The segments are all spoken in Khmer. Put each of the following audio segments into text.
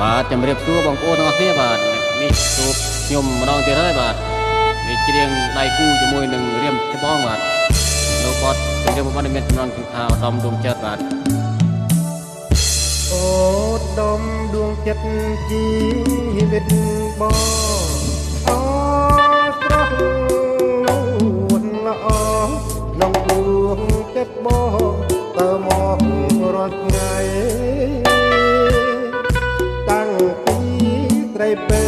បាទជំរាបសួរបងប្អូនទាំងអស់គ្នាបាទនេះជួបខ្ញុំម្ដងទៀតហើយបាទនេះច្រៀងដៃគូជាមួយនឹងរៀមច្បងបាទនៅបទជំរាបបងមានចំណងគឺថាឧត្តមដួងចិត្តបាទអូដុំដួងចិត្តជីវិតបងអូស្រស់នួនល្អក្នុងដួងចិត្តបងតើមករាល់ថ្ងៃតាំងពីត្រីពេ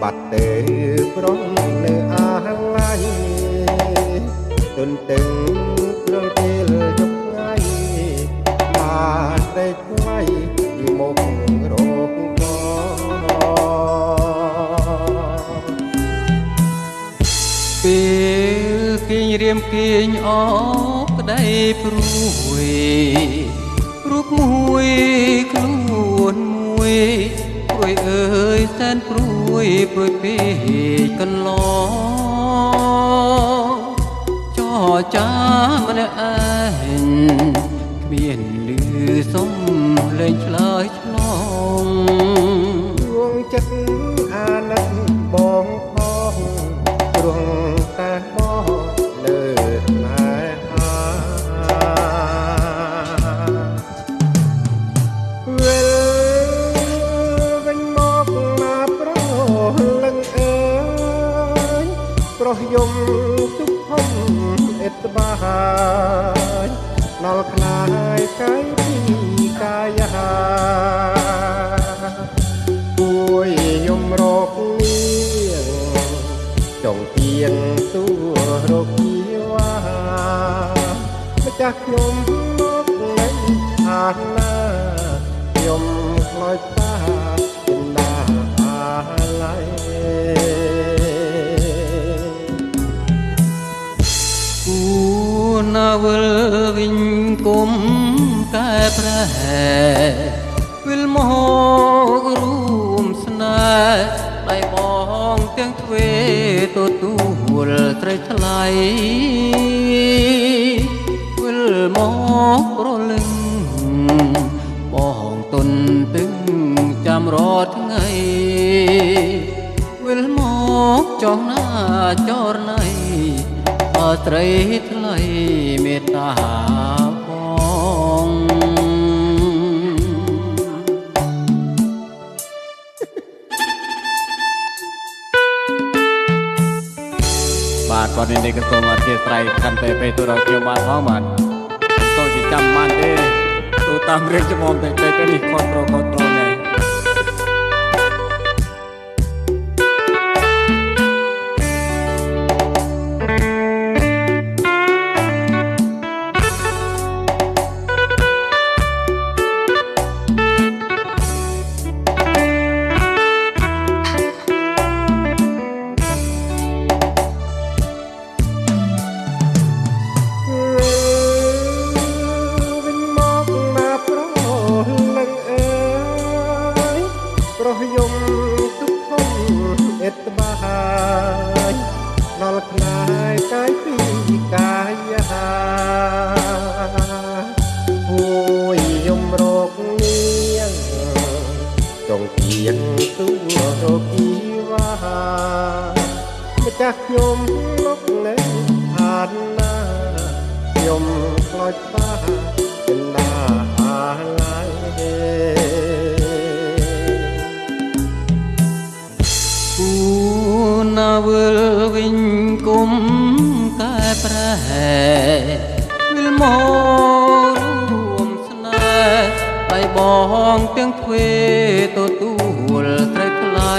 បាត់ទេប្រុងនៅអាឡ័យទន្ទឹងព្រឹងពេលយប់ថ្ងៃបានតែថ្លៃពីមុខរកពេលគេងរៀមគេងអបក្តីព្រួយរូបមួយខ្លួនមួយព្រួយអើយសែនព្រួយព្រួយពេកកន្លងចោចាម្នាក់ឯងគ្មានលឺសំលេងឆ្លើយឆ្លងដួងចិត្តអាណិតបងផងព្រោះតែបងលើណែអាវិលវិញមកណាប្រលឹងអើយប្រុសយំទុកហុំអិតបាយដល់ខ្លាយកាយពីកាយហាពួយយំរកលៀងចង់ទៀងទួរកជីវ៉ាម្ចាស់ខ្ញុំមកនៅអាណាខ្ញុំខ្លោចតាចំណាអាឡ័យគូណាវិលវិញគុំកែប្រែវិលមករួមស្នេហ៍ដៃបងទាំងទ្វេទទួលត្រីថ្លៃវិលមកប្រលឹងបងទុនទឹងចាំរត់ថ្ងៃវិលមកចង់ណាចរណៃអត្រីថ្លៃមេត្តាបងបាទគាត់នេះក៏សូមអធិស្ឋានកាន់តែពេលទៅដល់ខ្ញុំបាទផងបាទសូមចាំបានទេទូតាមរៀបចំមកតែនេះខុសត្រូវខុសត្រូវណែយំទុកហុំអិតបាយដល់ខ្លាយកាយពីកាយហាពួយយំរកលៀងចង់ទៀងទួរកជីវ៉ាម្ចាស់ខ្ញុំមកនៅអាណាខ្ញុំខ្លោចតាចិនដាអាឡ័យគូណាវិលវិញគុំកែប្រែវិលមករួមស្នេហ៍ដៃបងទាំងទ្វេទទួលត្រីថ្លៃ